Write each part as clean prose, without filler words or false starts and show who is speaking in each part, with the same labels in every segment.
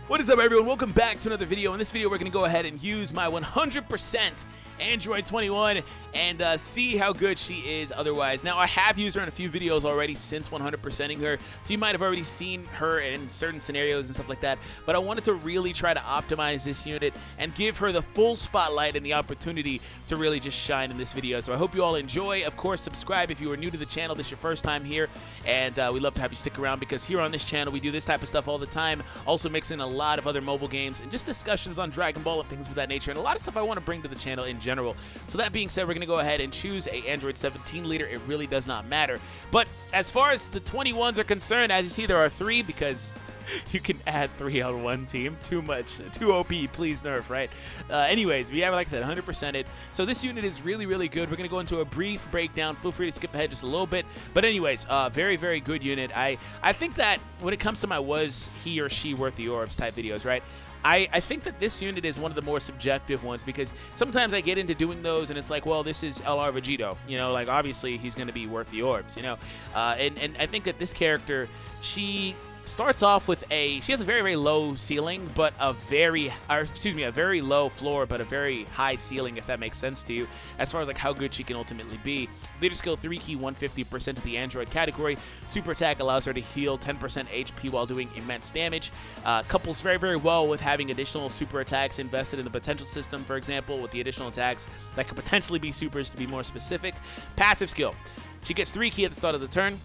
Speaker 1: What is up, everyone? Welcome back to another video. In this video, we're going to go ahead and use my 100% Android 21 and see how good she is otherwise. Now, I have used her in a few videos already since 100%ing her, so you might have already seen her in certain scenarios and stuff like that, but I wanted to really try to optimize this unit and give her the full spotlight and the opportunity to really just shine in this video. So I hope you all enjoy. Of course, subscribe if you are new to the channel, this is your first time here, and we'd love to have you stick around because here on this channel, we do this type of stuff all the time, also mixing a lot of other mobile games and just discussions on Dragon Ball and things of that nature, and a lot of stuff I want to bring to the channel in general. So that being said, we're going to go ahead and choose a Android 17 leader. It really does not matter. But as far as the 21s are concerned, as you see, there are 3 because you can add 3 on one team. Too much. Too OP. Please nerf, right? Anyways, we have, like I said, 100%ed. So this unit is really, really good. We're going to go into a brief breakdown. Feel free to skip ahead just a little bit. But anyways, very, very good unit. I think that when it comes to my was he or she worth the orbs type videos, right? I think that this unit is one of the more subjective ones because sometimes I get into doing those and it's like, well, this is LR Vegito, you know, like obviously he's going to be worth the orbs, you know, and I think that this character, she starts off with she has a very, very low ceiling, but a very low floor, but a very high ceiling, if that makes sense to you, as far as like how good she can ultimately be. Leader skill 3 key, 150% of the Android category. Super attack allows her to heal 10% HP while doing immense damage. Couples very, very well with having additional super attacks invested in the potential system, for example, with the additional attacks that could potentially be supers to be more specific. Passive skill. She gets 3 key at the start of the turn.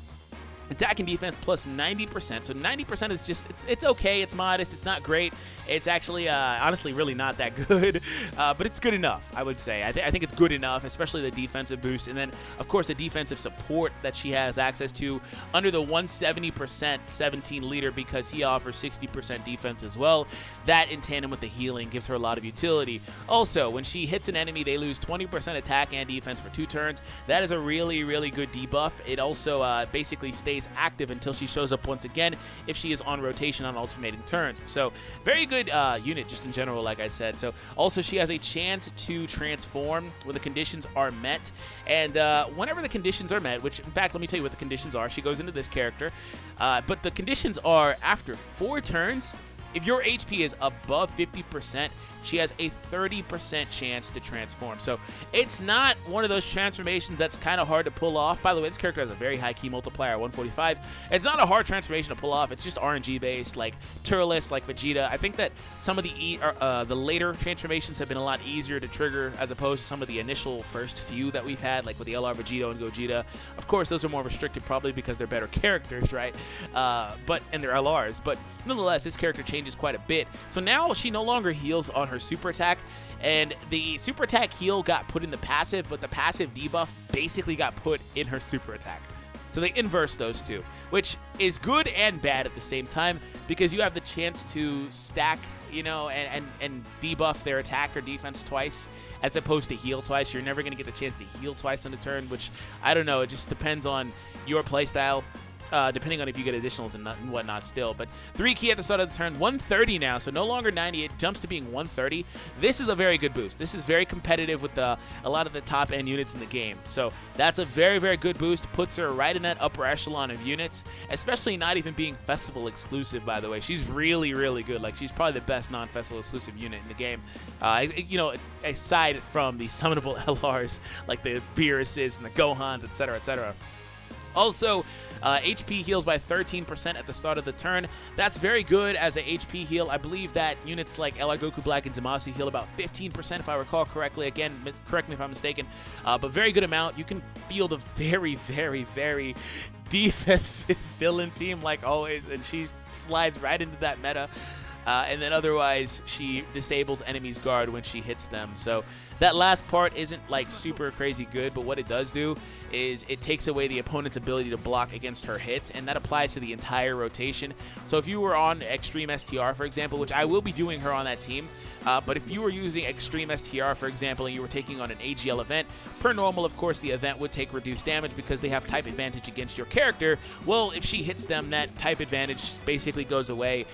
Speaker 1: Attack and defense plus 90%. So 90% is just, it's okay, it's modest, it's not great. It's actually, honestly, really not that good, but it's good enough, I would say. I think it's good enough, especially the defensive boost. And then, of course, the defensive support that she has access to under the 170% 17 leader because he offers 60% defense as well. That, in tandem with the healing, gives her a lot of utility. Also, when she hits an enemy, they lose 20% attack and defense for 2 turns. That is a really, really good debuff. It also basically stays active until she shows up once again if she is on rotation on alternating turns. So very good unit just in general, like I said. So also she has a chance to transform when the conditions are met, and whenever the conditions are met, which in fact let me tell you what the conditions are. She goes into this character, but the conditions are after 4 turns. If your HP is above 50%, she has a 30% chance to transform. So it's not one of those transformations that's kind of hard to pull off. By the way, this character has a very high key multiplier, 145. It's not a hard transformation to pull off. It's just RNG based, like Turles, like Vegeta. I think that some of the later transformations have been a lot easier to trigger as opposed to some of the initial first few that we've had, like with the LR Vegito and Gogeta. Of course, those are more restricted probably because they're better characters, right? And they're LRs. But nonetheless, this character changes quite a bit. So now she no longer heals on her super attack, and the super attack heal got put in the passive, but the passive debuff basically got put in her super attack. So they inverse those two, which is good and bad at the same time because you have the chance to stack, you know, and debuff their attack or defense twice as opposed to heal twice. You're never going to get the chance to heal twice on the turn, which, I don't know, it just depends on your playstyle. Depending on if you get additionals and whatnot still. But 3 key at the start of the turn, 130 now, so no longer 90, it jumps to being 130. This is a very good boost. This is very competitive with a lot of the top end units in the game. So that's a very, very good boost. Puts her right in that upper echelon of units, especially not even being festival exclusive, by the way. She's really, really good. Like, she's probably the best non-festival exclusive unit in the game. You know, aside from the summonable LRs, like the Beeruses and the Gohans, etc., etc. Also, HP heals by 13% at the start of the turn. That's very good as a HP heal. I believe that units like LR Goku Black and Zamasu heal about 15% if I recall correctly. Again, correct me if I'm mistaken, but very good amount. You can field a very, very, very defensive villain team like always, and she slides right into that meta. And then otherwise, she disables enemies' guard when she hits them. So that last part isn't like super crazy good, but what it does do is it takes away the opponent's ability to block against her hits, and that applies to the entire rotation. So if you were on Extreme STR, for example, which I will be doing her on that team, but if you were using Extreme STR, for example, and you were taking on an AGL event, per normal, of course, the event would take reduced damage because they have type advantage against your character. Well, if she hits them, that type advantage basically goes away.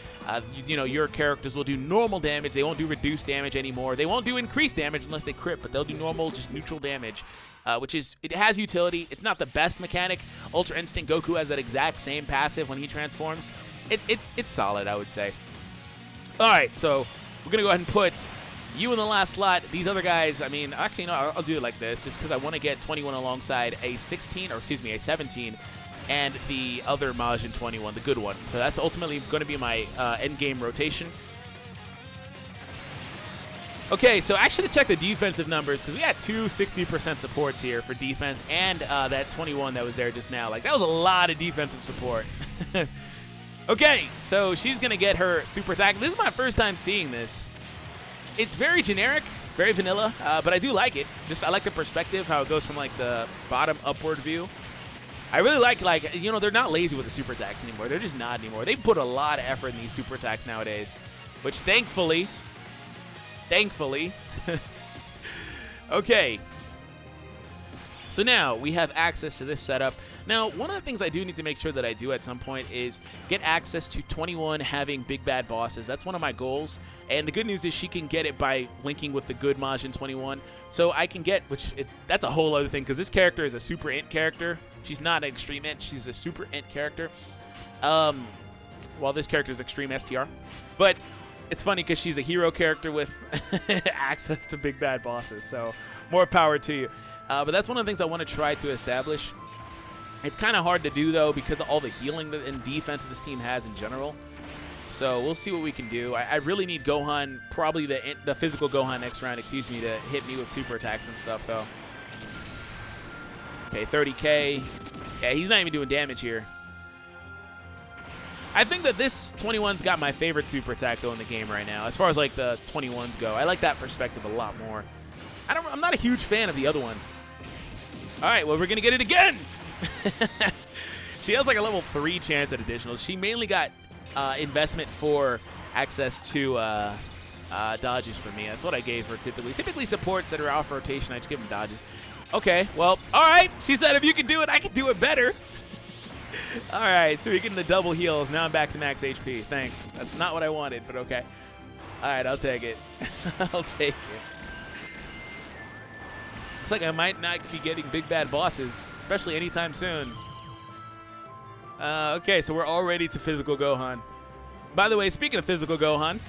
Speaker 1: You know, your characters will do normal damage. They won't do reduced damage anymore. They won't do increased damage unless they crit, but they'll do normal, just neutral damage. Which is, it has utility. It's not the best mechanic. Ultra Instinct Goku has that exact same passive when he transforms. It's solid, I would say. All right, so we're going to go ahead and put you in the last slot. These other guys, I mean, actually, no, I'll do it like this just because I want to get 21 alongside a 16, or excuse me, a 17, and the other Majin 21, the good one. So that's ultimately going to be my end game rotation. Okay, so I should have checked the defensive numbers because we had two 60% supports here for defense and that 21 that was there just now. Like, that was a lot of defensive support. Okay, so she's going to get her super attack. This is my first time seeing this. It's very generic, very vanilla, but I do like it. I like the perspective, how it goes from, like, the bottom upward view. I really like, you know, they're not lazy with the super attacks anymore. They're just not anymore. They put a lot of effort in these super attacks nowadays, which thankfully, okay. So now we have access to this setup. Now, one of the things I do need to make sure that I do at some point is get access to 21 having big bad bosses. That's one of my goals. And the good news is she can get it by linking with the good Majin 21. So I can get, that's a whole other thing because this character is a super int character. She's not an extreme int. She's a super int character. While this character is extreme STR. But it's funny because she's a hero character with access to big bad bosses. So more power to you. But that's one of the things I want to try to establish. It's kind of hard to do, though, because of all the healing and defense that this team has in general. So we'll see what we can do. I really need Gohan, probably the physical Gohan next round, excuse me, to hit me with super attacks and stuff, though. Okay, 30K. Yeah, he's not even doing damage here. I think that this 21's got my favorite super attack, though, in the game right now, as far as, like, the 21s go. I like that perspective a lot more. I'm not a huge fan of the other one. All right, well, we're going to get it again. She has like a level 3 chance at additional. She mainly got investment for access to dodges for me. That's what I gave her typically. Typically supports that are off rotation, I just give them dodges. Okay, well, all right. She said if you can do it, I can do it better. All right, so we're getting the double heals. Now I'm back to max HP. Thanks. That's not what I wanted, but okay. All right, I'll take it. I'll take it. Looks like I might not be getting big bad bosses, especially anytime soon. Okay, so we're all ready to physical Gohan. By the way, speaking of physical Gohan,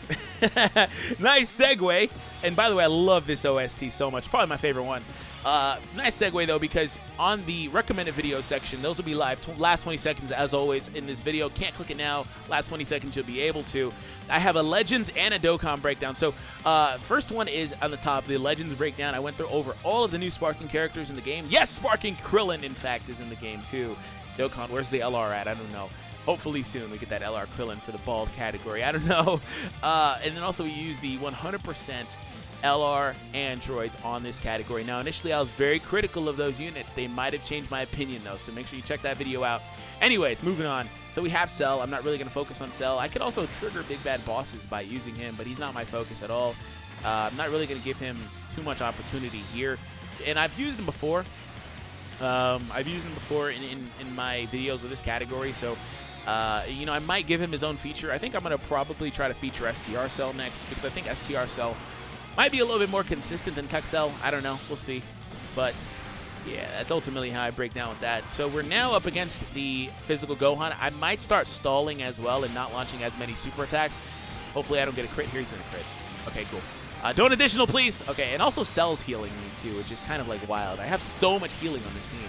Speaker 1: nice segue. And by the way, I love this OST so much. Probably my favorite one. Nice segue, though, because on the recommended video section, those will be live. Last 20 seconds, as always, in this video. Can't click it now. Last 20 seconds, you'll be able to. I have a Legends and a Dokkan breakdown. So, first one is on the top, the Legends breakdown. I went through over all of the new Sparking characters in the game. Yes, Sparking Krillin, in fact, is in the game, too. Dokkan, where's the LR at? I don't know. Hopefully soon we get that LR Krillin for the bald category. I don't know. And then also we use the 100% LR androids on this category. Now, initially I was very critical of those units. They might have changed my opinion, though, so make sure you check that video out. Anyways, moving on. So we have Cell. I'm not really going to focus on Cell. I could also trigger big bad bosses by using him, but he's not my focus at all. I'm not really going to give him too much opportunity here. And I've used him before. I've used him before in my videos with this category, so you know, I might give him his own feature. I think I'm going to probably try to feature STR Cell next, because I think STR Cell might be a little bit more consistent than Tech Cell. I don't know. We'll see. But, yeah, that's ultimately how I break down with that. So we're now up against the physical Gohan. I might start stalling as well and not launching as many super attacks. Hopefully I don't get a crit here. He's in a crit. Okay, cool. Don't additional, please. Okay, and also Cell's healing me, too, which is kind of, like, wild. I have so much healing on this team.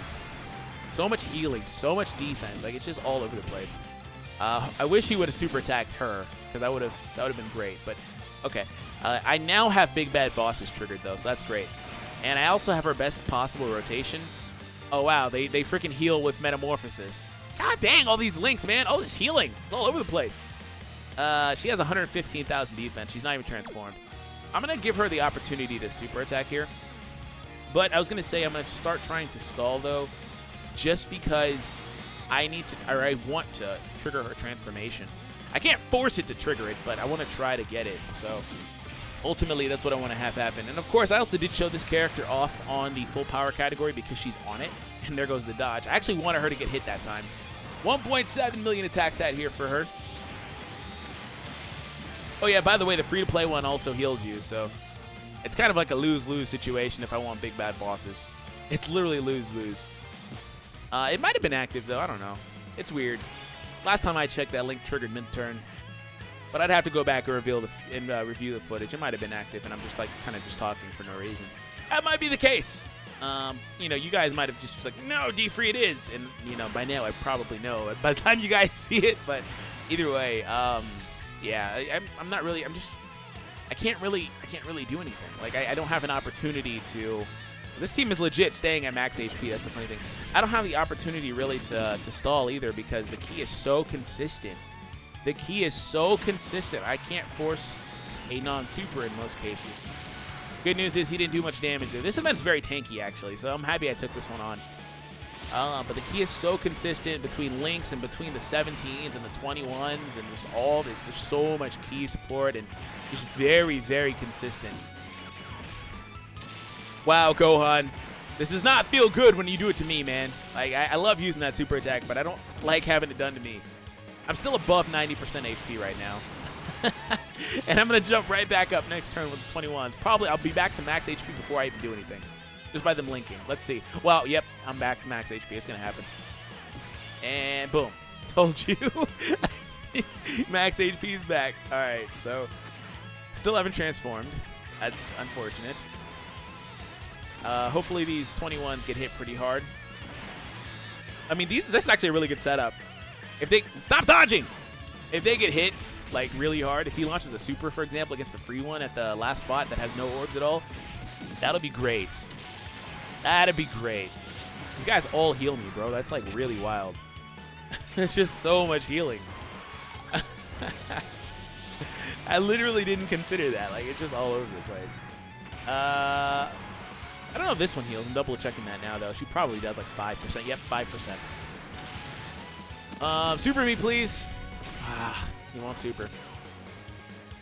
Speaker 1: So much healing, so much defense. Like, it's just all over the place. I wish he would have super attacked her, because that would have been great. But, okay. I now have big bad bosses triggered, though, so that's great. And I also have her best possible rotation. Oh, wow. They freaking heal with Metamorphosis. God dang, all these links, man. All this healing. It's all over the place. She has 115,000 defense. She's not even transformed. I'm going to give her the opportunity to super attack here. But I was going to say I'm going to start trying to stall, though, just because I want to trigger her transformation. I can't force it to trigger it, but I want to try to get it. So ultimately, that's what I want to have happen. And of course, I also did show this character off on the full power category because she's on it. And there goes the dodge. I actually wanted her to get hit that time. 1.7 million attack stat here for her. Oh yeah, by the way, the free-to-play one also heals you, so it's kind of like a lose-lose situation if I want big bad bosses. It's literally lose-lose. It might have been active, though. I don't know. It's weird. Last time I checked, that link triggered mid-turn. But I'd have to go back and review the footage. It might have been active, and I'm just like kind of just talking for no reason. That might be the case. You know, you guys might have just like, no, DFree it is, and you know, by now I probably know by the time you guys see it. But either way, yeah, I'm not really. I can't really do anything. Like I don't have an opportunity to. This team is legit staying at max HP. That's the funny thing. I don't have the opportunity really to stall either because the key is so consistent. The key is so consistent. I can't force a non-super in most cases. Good news is he didn't do much damage there. This event's very tanky, actually, so I'm happy I took this one on. But the key is so consistent between links and between the 17s and the 21s and just all this. There's so much key support and just very, very consistent. Wow, Gohan. This does not feel good when you do it to me, man. Like, I love using that super attack, but I don't like having it done to me. I'm still above 90% HP right now. And I'm going to jump right back up next turn with the 21s. Probably I'll be back to max HP before I even do anything. Just by them linking. Let's see. Well, yep, I'm back to max HP. It's going to happen. And boom. Told you. Max HP is back. All right, so still haven't transformed. That's unfortunate. Hopefully these 21s get hit pretty hard. I mean, this is actually a really good setup. If they stop dodging, if they get hit like really hard, if he launches a super, for example, against the free one at the last spot that has no orbs at all, that'll be great. That'd be great. These guys all heal me, bro. That's like really wild. It's just so much healing. I literally didn't consider that. Like, it's just all over the place. I don't know if this one heals. I'm double checking that now, though. She probably does like 5%. Yep, 5%. Super me, please. Ah, he won't super.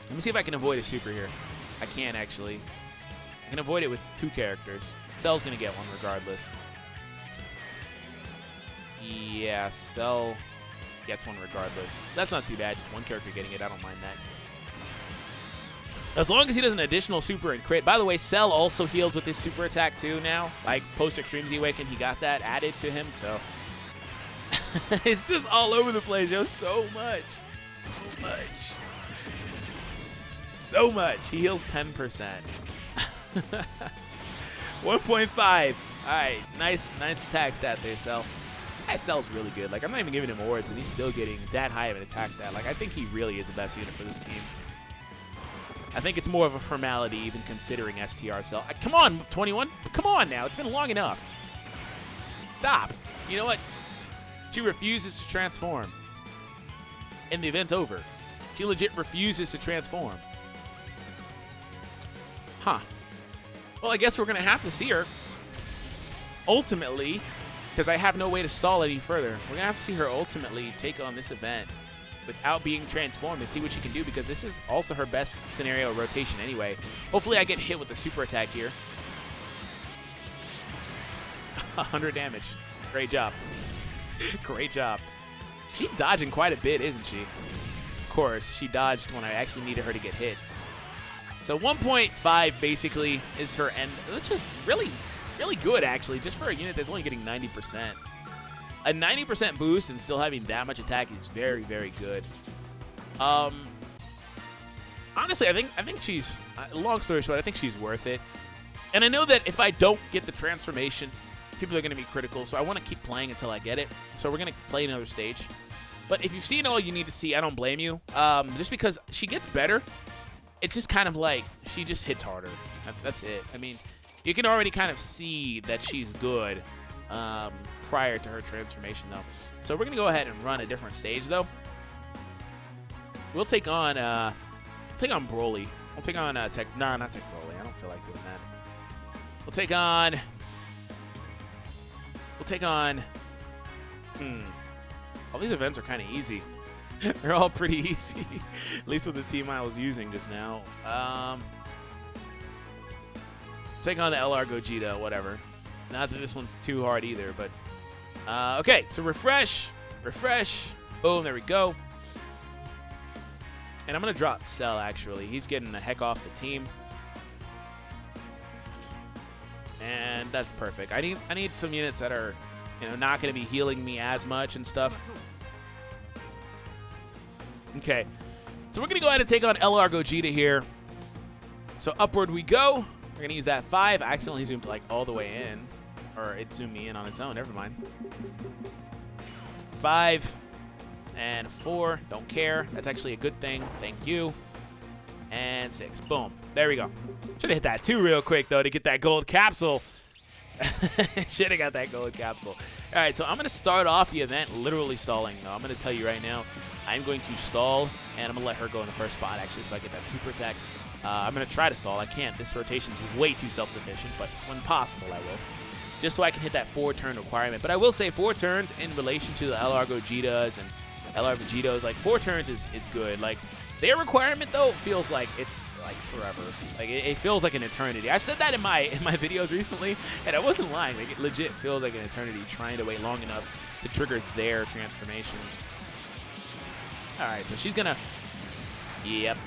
Speaker 1: Let me see if I can avoid a super here. I can, actually. I can avoid it with 2 characters. Cell's going to get one regardless. Yeah, Cell gets one regardless. That's not too bad. Just one character getting it. I don't mind that. As long as he does an additional super and crit. By the way, Cell also heals with his super attack too now. Like, post-Extreme Z-Awaken, he got that added to him, so... It's just all over the place, yo. So much. So much. So much. He heals 10%. 1.5. Alright, nice attack stat there, Cell. This guy Cell's really good. Like, I'm not even giving him orbs, and he's still getting that high of an attack stat. Like, I think he really is the best unit for this team. I think it's more of a formality even considering STR Cell. Come on, 21. Come on now. It's been long enough. Stop. You know what? She refuses to transform. And the event's over. She legit refuses to transform. Huh. Well, I guess we're going to have to see her. Ultimately, because I have no way to stall any further, we're going to have to see her ultimately take on this event without being transformed and see what she can do, because this is also her best scenario rotation anyway. Hopefully I get hit with the super attack here. 100 damage. Great job. Great job. She's dodging quite a bit, isn't she? Of course, she dodged when I actually needed her to get hit. So 1.5 basically is her end, which is really, really good actually, just for a unit that's only getting 90%. A 90% boost and still having that much attack is very, very good. Honestly, I think she's, long story short, I think she's worth it. And I know that if I don't get the transformation, people are going to be critical, so I want to keep playing until I get it. So we're going to play another stage. But if you've seen all you need to see, I don't blame you. Just because she gets better, it's just kind of like she just hits harder. That's it. I mean, you can already kind of see that she's good prior to her transformation, though. So we're going to go ahead and run a different stage, though. We'll take on Broly. We'll take on not Tech Broly. I don't feel like doing that. We'll take on all these events are kind of easy. They're all pretty easy. At least with the team I was using just now. Take on the LR Gogeta, whatever. Not that this one's too hard either, but okay, so refresh. Boom, there we go. And I'm gonna drop Cell actually. He's getting the heck off the team. And that's perfect. I need some units that are, you know, not going to be healing me as much and stuff. Okay. So we're going to go ahead and take on LR Gogeta here. So upward we go. We're going to use that 5. I accidentally zoomed like all the way in. Or it zoomed me in on its own. Never mind. 5 and 4. Don't care. That's actually a good thing. Thank you. And 6. Boom. There we go. Should have hit that 2 real quick, though, to get that gold capsule. Should have got that gold capsule. All right, so I'm going to start off the event literally stalling, though. I'm going to tell you right now, I'm going to stall, and I'm going to let her go in the first spot, actually, so I get that super attack. I'm going to try to stall. I can't. This rotation's way too self-sufficient, but when possible, I will. Just so I can hit that 4-turn requirement. But I will say 4 turns in relation to the LR Gogetas and LR Vegetos, like 4 turns is good. Like, their requirement, though, feels like it's like forever. Like it feels like an eternity. I've said that in my videos recently, and I wasn't lying. Like, it legit feels like an eternity trying to wait long enough to trigger their transformations. All right, so she's gonna. Yep.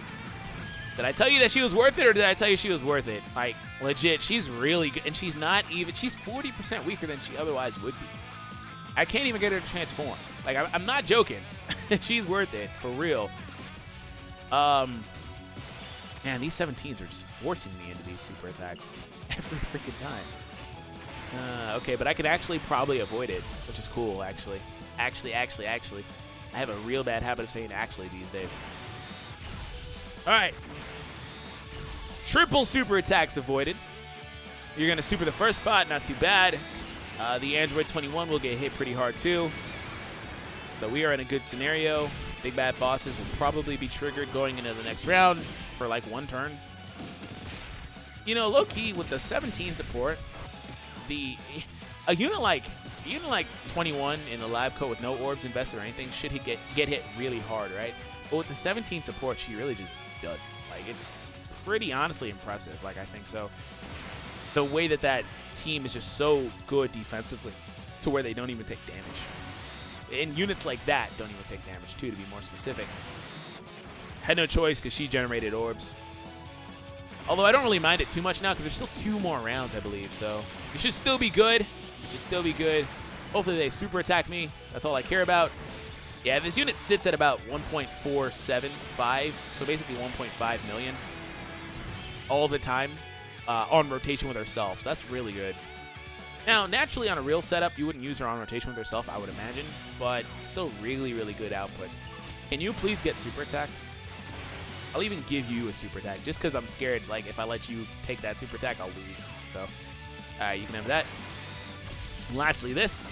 Speaker 1: Did I tell you that she was worth it, or did I tell you she was worth it? Like, legit, she's really good, and she's not even. She's 40% weaker than she otherwise would be. I can't even get her to transform. Like, I'm not joking. She's worth it for real. Man, these 17s are just forcing me into these super attacks every freaking time. Okay, but I could actually probably avoid it, which is cool, actually. Actually. I have a real bad habit of saying actually these days. All right. Triple super attacks avoided. You're going to super the first spot, not too bad. The Android 21 will get hit pretty hard, too. So we are in a good scenario. Big bad bosses will probably be triggered going into the next round for like 1 turn. You know, low-key, with the 17 support, a unit like 21 in the lab coat with no orbs invested or anything should get hit really hard, right? But with the 17 support, she really just doesn't. Like, it's pretty honestly impressive. Like, I think so. The way that team is just so good defensively to where they don't even take damage. And units like that don't even take damage, too, to be more specific. Had no choice because she generated orbs. Although I don't really mind it too much now because there's still 2 more rounds, I believe. So it should still be good. It should still be good. Hopefully they super attack me. That's all I care about. Yeah, this unit sits at about 1.475, so basically 1.5 million all the time on rotation with herself. So that's really good. Now, naturally, on a real setup, you wouldn't use her on rotation with herself, I would imagine, but still really, really good output. Can you please get super attacked? I'll even give you a super attack, just because I'm scared, like, if I let you take that super attack, I'll lose. So, you can have that. And lastly, this.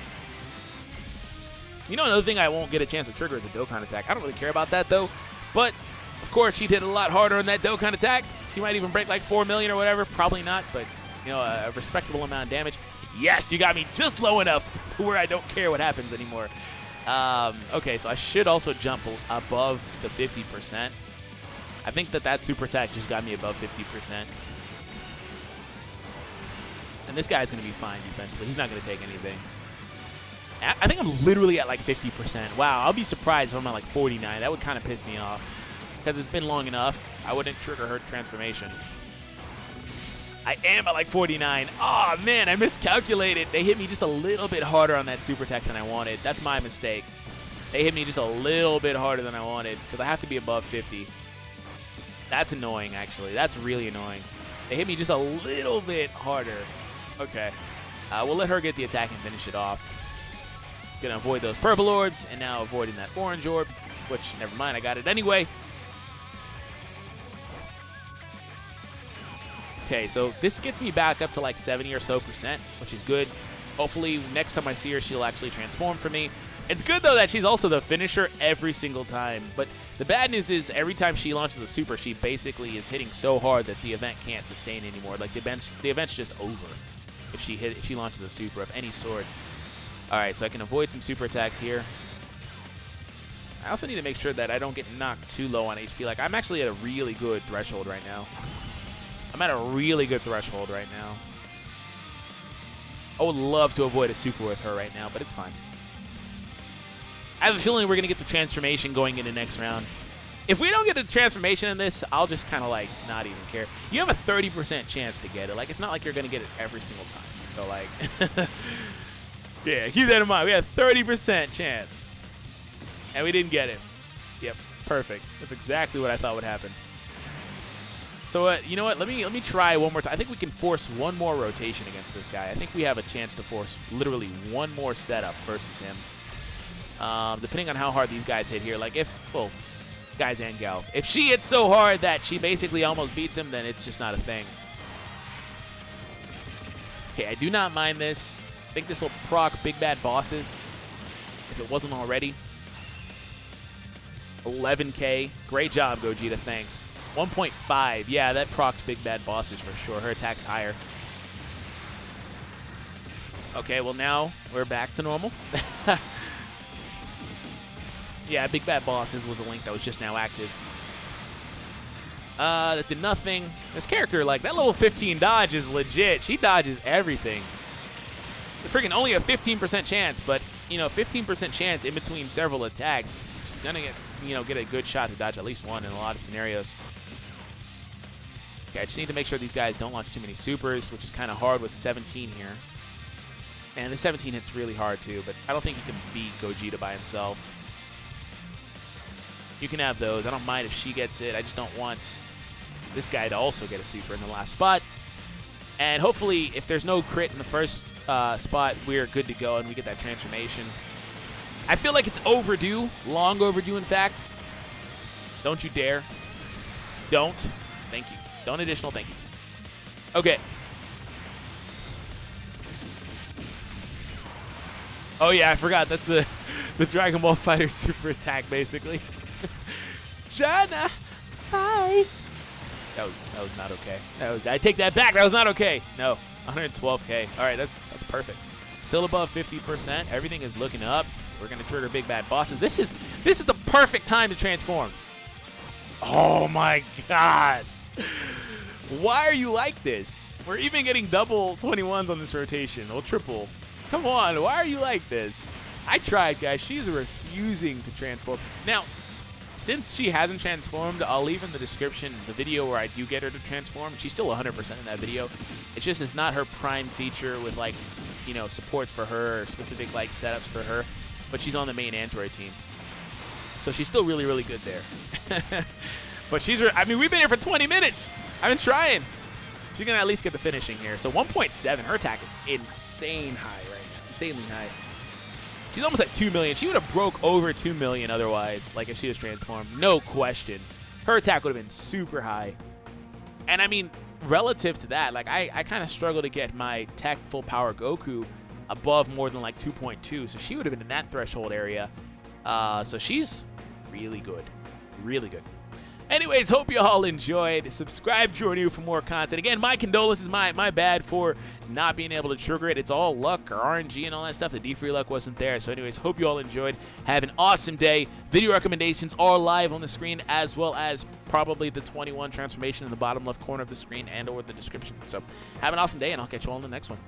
Speaker 1: You know, another thing I won't get a chance to trigger is a Dokkan attack. I don't really care about that, though, but, of course, she'd hit a lot harder on that Dokkan attack. She might even break, like, 4 million or whatever. Probably not, but, you know, a respectable amount of damage. Yes, you got me just low enough to where I don't care what happens anymore. Okay, so I should also jump above the 50%. I think that super attack just got me above 50%. And this guy's going to be fine defensively. He's not going to take anything. I think I'm literally at like 50%. Wow, I'll be surprised if I'm at like 49. That would kind of piss me off. Because it's been long enough. I wouldn't trigger her transformation. I am at like 49. Oh, man, I miscalculated. They hit me just a little bit harder on that super attack than I wanted. That's my mistake. They hit me just a little bit harder than I wanted because I have to be above 50. That's annoying, actually. That's really annoying. They hit me just a little bit harder. Okay. We'll let her get the attack and finish it off. Gonna avoid those purple orbs, and now avoiding that orange orb, which, never mind, I got it anyway. Okay, so this gets me back up to like 70 or so %, which is good. Hopefully, next time I see her, she'll actually transform for me. It's good, though, that she's also the finisher every single time. But the bad news is every time she launches a super, she basically is hitting so hard that the event can't sustain anymore. Like, the event's just over if she launches a super of any sorts. All right, so I can avoid some super attacks here. I also need to make sure that I don't get knocked too low on HP. Like, I'm actually at a really good threshold right now. I'm at a really good threshold right now. I would love to avoid a super with her right now, but it's fine. I have a feeling we're going to get the transformation going into next round. If we don't get the transformation in this, I'll just kind of like not even care. You have a 30% chance to get it. Like, it's not like you're going to get it every single time. So, like, yeah, keep that in mind. We had a 30% chance, and we didn't get it. Yep. Perfect. That's exactly what I thought would happen. So you know what? Let me try one more time. I think we can force one more rotation against this guy. I think we have a chance to force literally one more setup versus him. Depending on how hard these guys hit here. Like well, guys and gals. If she hits so hard that she basically almost beats him, then it's just not a thing. Okay, I do not mind this. I think this will proc big bad bosses, if it wasn't already. 11K. Great job, Gogeta. Thanks. 1.5. Yeah, that procs big bad bosses for sure. Her attack's higher. Okay, well now we're back to normal. Yeah, big bad bosses was a link that was just now active. That did nothing. This character, like, that level 15 dodge is legit. She dodges everything. Freaking only a 15% chance, but, you know, 15% chance in between several attacks. She's gonna get a good shot to dodge at least one in a lot of scenarios. Okay, I just need to make sure these guys don't launch too many supers, which is kind of hard with 17 here. And the 17 hits really hard too, but I don't think he can beat Gogeta by himself. You can have those. I don't mind if she gets it. I just don't want this guy to also get a super in the last spot. And hopefully, if there's no crit in the first spot, we're good to go and we get that transformation. I feel like it's overdue. Long overdue, in fact. Don't you dare. Don't. Thank you. Don't additional thank you. Okay. Oh, yeah, I forgot. That's the Dragon Ball Fighter super attack, basically. Jana, hi. That was not okay. I take that back. That was not okay. No, 112K. All right, that's perfect. Still above 50%. Everything is looking up. We're gonna trigger big bad bosses. This is the perfect time to transform. Oh my God. Why are you like this? We're even getting double 21s on this rotation. Or triple. Come on. Why are you like this? I tried, guys. She's refusing to transform. Now, since she hasn't transformed, I'll leave in the description the video where I do get her to transform. She's still 100% in that video. It's just it's not her prime feature with, like, you know, supports for her or specific, like, setups for her. But she's on the main Android team. So she's still really, really good there. But I mean, we've been here for 20 minutes. I've been trying. She's going to at least get the finishing here. So 1.7, her attack is insane high right now. Insanely high. She's almost at 2 million. She would have broke over 2 million otherwise, like if she was transformed. No question. Her attack would have been super high. And I mean, relative to that, like I kind of struggle to get my tech full power Goku above more than like 2.2. So she would have been in that threshold area. So she's really good. Really good. Anyways, hope you all enjoyed. Subscribe if you're new for more content. Again, my condolences, my bad for not being able to trigger it. It's all luck or RNG and all that stuff. The DFree luck wasn't there. So anyways, hope you all enjoyed. Have an awesome day. Video recommendations are live on the screen, as well as probably the 21 transformation in the bottom left corner of the screen and or the description. So have an awesome day, and I'll catch you all in the next one.